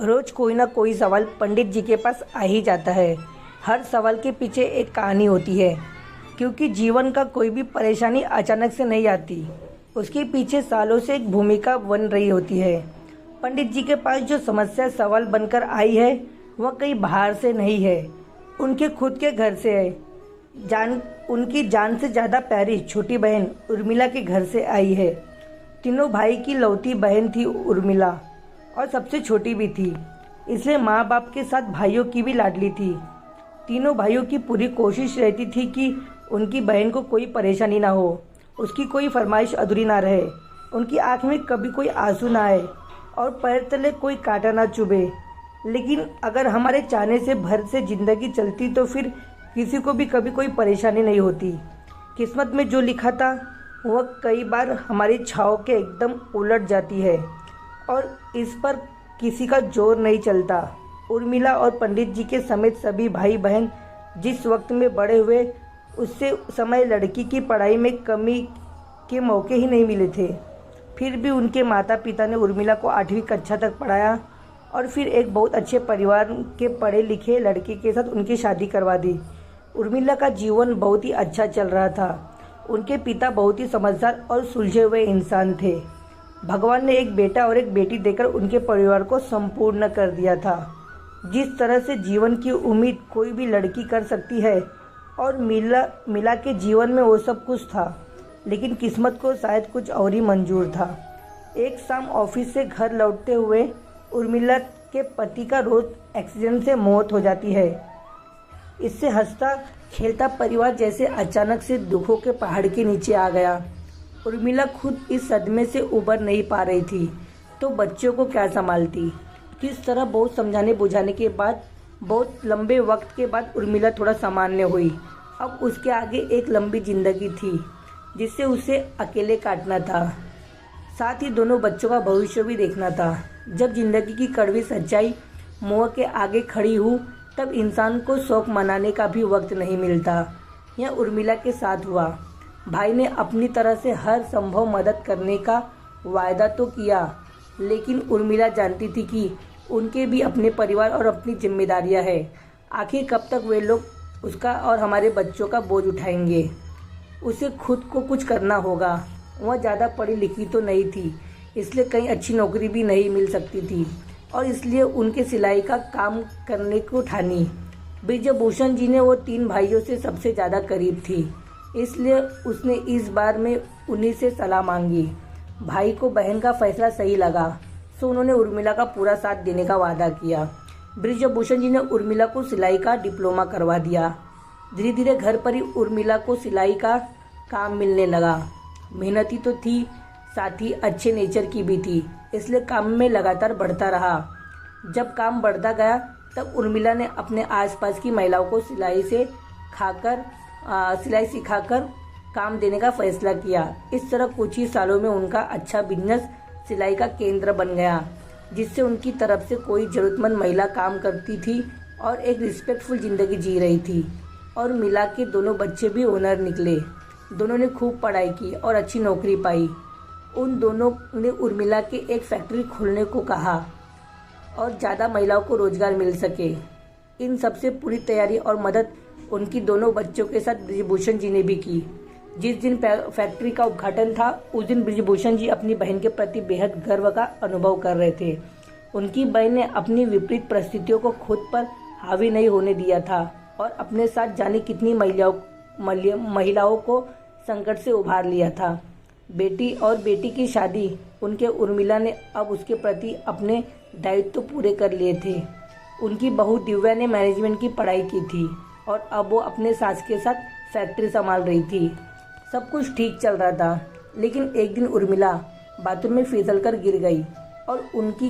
रोज कोई ना कोई सवाल पंडित जी के पास आ ही जाता है। हर सवाल के पीछे एक कहानी होती है, क्योंकि जीवन का कोई भी परेशानी अचानक से नहीं आती। उसके पीछे सालों से एक भूमिका बन रही होती है। पंडित जी के पास जो समस्या सवाल बनकर आई है, वह कहीं बाहर से नहीं है, उनके खुद के घर से है। उनकी जान से ज़्यादा प्यारी छोटी बहन उर्मिला के घर से आई है। तीनों भाई की लौती बहन थी उर्मिला, और सबसे छोटी भी थी, इसलिए माँ बाप के साथ भाइयों की भी लाडली थी। तीनों भाइयों की पूरी कोशिश रहती थी कि उनकी बहन को कोई परेशानी ना हो, उसकी कोई फरमाइश अधूरी ना रहे, उनकी आँख में कभी कोई आंसू ना आए और पैर तले कोई कांटा ना चुभे। लेकिन अगर हमारे चाहने से भर से ज़िंदगी चलती तो फिर किसी को भी कभी कोई परेशानी नहीं होती। किस्मत में जो लिखा था वह कई बार हमारी छाव के एकदम उलट जाती है, और इस पर किसी का जोर नहीं चलता। उर्मिला और पंडित जी के समेत सभी भाई बहन जिस वक्त में बड़े हुए, उससे समय लड़की की पढ़ाई में कमी के मौके ही नहीं मिले थे। फिर भी उनके माता पिता ने उर्मिला को 8वीं कक्षा तक पढ़ाया और फिर एक बहुत अच्छे परिवार के पढ़े लिखे लड़के के साथ उनकी शादी करवा दी। उर्मिला का जीवन बहुत ही अच्छा चल रहा था। उनके पिता बहुत ही समझदार और सुलझे हुए इंसान थे। भगवान ने एक बेटा और एक बेटी देकर उनके परिवार को संपूर्ण कर दिया था। जिस तरह से जीवन की उम्मीद कोई भी लड़की कर सकती है, और मिला के जीवन में वो सब कुछ था, लेकिन किस्मत को शायद कुछ और ही मंजूर था। एक शाम ऑफिस से घर लौटते हुए उर्मिला के पति का रोज एक्सीडेंट से मौत हो जाती है। इससे हंसता खेलता परिवार जैसे अचानक से दुखों के पहाड़ के नीचे आ गया। उर्मिला खुद इस सदमे से उबर नहीं पा रही थी, तो बच्चों को क्या संभालती। किस तरह बहुत समझाने बुझाने के बाद, बहुत लंबे वक्त के बाद उर्मिला थोड़ा सामान्य हुई। अब उसके आगे एक लंबी जिंदगी थी, जिसे उसे अकेले काटना था। साथ ही दोनों बच्चों का भविष्य भी देखना था। जब जिंदगी की कड़वी सच्चाई मुंह के आगे खड़ी हूँ, तब इंसान को शौक मनाने का भी वक्त नहीं मिलता। यह उर्मिला के साथ हुआ। भाई ने अपनी तरह से हर संभव मदद करने का वायदा तो किया, लेकिन उर्मिला जानती थी कि उनके भी अपने परिवार और अपनी जिम्मेदारियां हैं। आखिर कब तक वे लोग उसका और हमारे बच्चों का बोझ उठाएंगे। उसे खुद को कुछ करना होगा। वह ज़्यादा पढ़ी लिखी तो नहीं थी, इसलिए कहीं अच्छी नौकरी भी नहीं मिल सकती थी, और इसलिए उनके सिलाई का काम करने को ठानी। ब्रिजभूषण जी ने वो 3 भाइयों से सबसे ज़्यादा करीब थी, इसलिए उसने इस बार में उन्हीं से सलाह मांगी। भाई को बहन का फैसला सही लगा, तो उन्होंने उर्मिला का पूरा साथ देने का वादा किया। ब्रिजभूषण जी ने उर्मिला को सिलाई का डिप्लोमा करवा दिया। धीरे धीरे घर पर ही उर्मिला को सिलाई का काम मिलने लगा। मेहनती तो थी, साथ ही अच्छे नेचर की भी थी, इसलिए काम में लगातार बढ़ता रहा। जब काम बढ़ता गया, तब उर्मिला ने अपने आसपास की महिलाओं को सिलाई सिखाकर काम देने का फैसला किया। इस तरह कुछ ही सालों में उनका अच्छा बिजनेस सिलाई का केंद्र बन गया, जिससे उनकी तरफ से कोई ज़रूरतमंद महिला काम करती थी और एक रिस्पेक्टफुल ज़िंदगी जी रही थी। और मिला के दोनों बच्चे भी ओनर निकले। दोनों ने खूब पढ़ाई की और अच्छी नौकरी पाई। उन दोनों ने उर्मिला के एक फैक्ट्री खोलने को कहा, और ज़्यादा महिलाओं को रोजगार मिल सके। इन सबसे पूरी तैयारी और मदद उनकी दोनों बच्चों के साथ ब्रिजभूषण जी ने भी की। जिस दिन फैक्ट्री का उद्घाटन था, उस दिन ब्रिजभूषण जी अपनी बहन के प्रति बेहद गर्व का अनुभव कर रहे थे। उनकी बहन ने अपनी विपरीत परिस्थितियों को खुद पर हावी नहीं होने दिया था, और अपने साथ जाने कितनी महिलाओं को संकट से उभार लिया था। बेटी और बेटी की शादी उनके उर्मिला ने अब उसके प्रति अपने दायित्व पूरे कर लिए थे। उनकी बहू दिव्या ने मैनेजमेंट की पढ़ाई की थी, और अब वो अपने सास के साथ फैक्ट्री संभाल रही थी। सब कुछ ठीक चल रहा था, लेकिन एक दिन उर्मिला बाथरूम में फिसलकर गिर गई, और उनके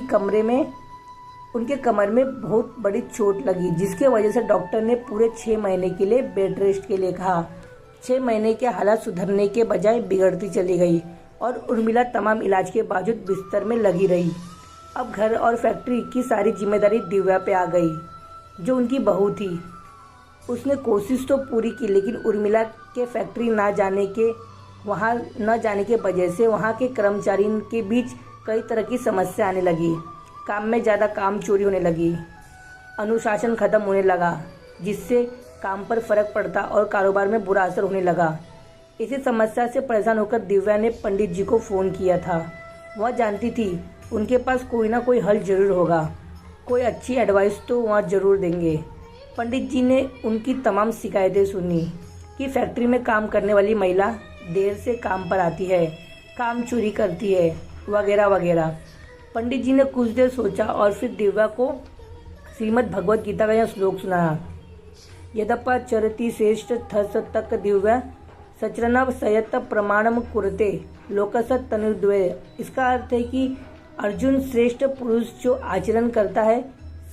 कमर में बहुत बड़ी चोट लगी, जिसके वजह से डॉक्टर ने पूरे 6 महीने के लिए बेड रेस्ट के लिए कहा। 6 महीने के हालात सुधरने के बजाय बिगड़ती चली गई, और उर्मिला तमाम इलाज के बावजूद बिस्तर में लगी रही। अब घर और फैक्ट्री की सारी जिम्मेदारी दिव्या पे आ गई, जो उनकी बहू थी। उसने कोशिश तो पूरी की, लेकिन उर्मिला के फैक्ट्री वहाँ न जाने के वजह से वहाँ के कर्मचारियों के बीच कई तरह की समस्या आने लगी। काम में ज़्यादा काम चोरी होने लगी, अनुशासन खत्म होने लगा, जिससे काम पर फर्क पड़ता और कारोबार में बुरा असर होने लगा। इसी समस्या से परेशान होकर दिव्या ने पंडित जी को फ़ोन किया था। वह जानती थी उनके पास कोई ना कोई हल जरूर होगा, कोई अच्छी एडवाइस तो वह ज़रूर देंगे। पंडित जी ने उनकी तमाम शिकायतें सुनी कि फैक्ट्री में काम करने वाली महिला देर से काम पर आती है, काम चोरी करती है, वगैरह वगैरह। पंडित जी ने कुछ देर सोचा और फिर दिव्या को श्रीमद् भगवद गीता का यह श्लोक सुनाया, यदपचरति श्रेष्ठ थस तक दिव्या सचरन सयत प्रमाणम कुरते लोकसत तनुद्वय। इसका अर्थ है कि अर्जुन श्रेष्ठ पुरुष जो आचरण करता है,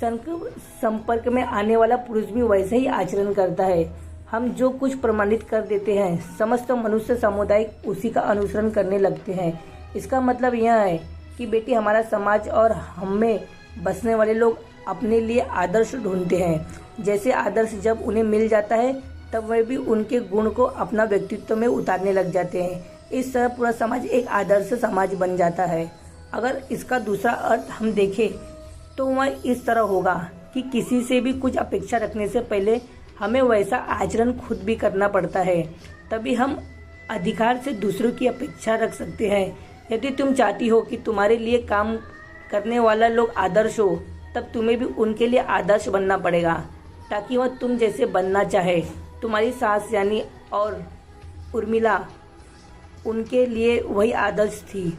संपर्क में आने वाला पुरुष भी वैसे ही आचरण करता है। हम जो कुछ प्रमाणित कर देते हैं, समस्त मनुष्य समुदाय उसी का अनुसरण करने लगते हैं। इसका मतलब यह है कि बेटी, हमारा समाज और हमें बसने वाले लोग अपने लिए आदर्श ढूंढते हैं। जैसे आदर्श जब उन्हें मिल जाता है तब वह भी उनके गुण को अपना व्यक्तित्व में उतारने लग जाते हैं। इस तरह पूरा समाज एक आदर्श समाज बन जाता है। अगर इसका दूसरा अर्थ हम देखें तो वह इस तरह होगा कि किसी से भी कुछ अपेक्षा रखने से पहले हमें वैसा आचरण खुद भी करना पड़ता है, तभी हम अधिकार से दूसरों की अपेक्षा रख सकते हैं। यदि तुम चाहती हो कि तुम्हारे लिए काम करने वाला लोग आदर्श हो, तब तुम्हें भी उनके लिए आदर्श बनना पड़ेगा, ताकि वह तुम जैसे बनना चाहे। तुम्हारी सास यानी और उर्मिला उनके लिए वही आदर्श थी।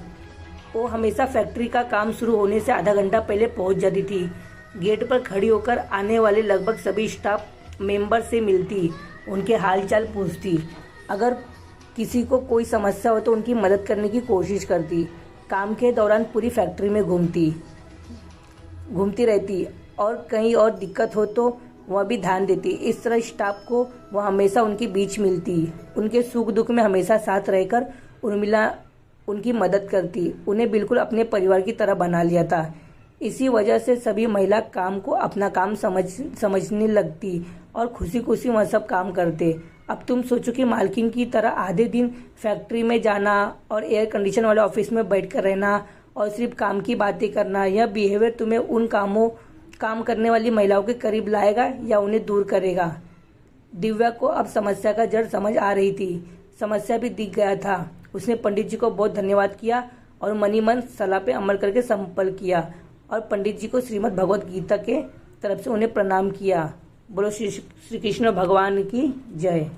वो हमेशा फैक्ट्री का काम शुरू होने से आधा घंटा पहले पहुंच जाती थी। गेट पर खड़ी होकर आने वाले लगभग सभी स्टाफ मेंबर से मिलती, उनके हालचाल पूछती, अगर किसी को कोई समस्या हो तो उनकी मदद करने की कोशिश करती। काम के दौरान पूरी फैक्ट्री में घूमती रहती और कहीं और दिक्कत हो तो वह भी ध्यान देती। इस तरह स्टाफ को वह हमेशा उनके बीच मिलती, उनके सुख दुख में हमेशा साथ रहकर उर्मिला उनकी मदद करती। उन्हें बिल्कुल अपने परिवार की तरह बना लिया था। इसी वजह से सभी महिला काम को अपना काम समझने लगती और खुशी खुशी वह सब काम करते। अब तुम सोचो कि मालकिन की तरह आधे दिन फैक्ट्री में जाना और एयर कंडीशन वाले ऑफिस में बैठकर रहना और सिर्फ काम की बातें करना, यह बिहेवियर तुम्हें उन काम करने वाली महिलाओं के करीब लाएगा या उन्हें दूर करेगा। दिव्या को अब समस्या का जड़ समझ आ रही थी, समस्या भी दिख गया था। उसने पंडित जी को बहुत धन्यवाद किया और मनी मन सलाह पे अमल करके संपर्क किया और पंडित जी को श्रीमद् भगवद गीता के तरफ से उन्हें प्रणाम किया। बोलो श्री कृष्ण भगवान की जय।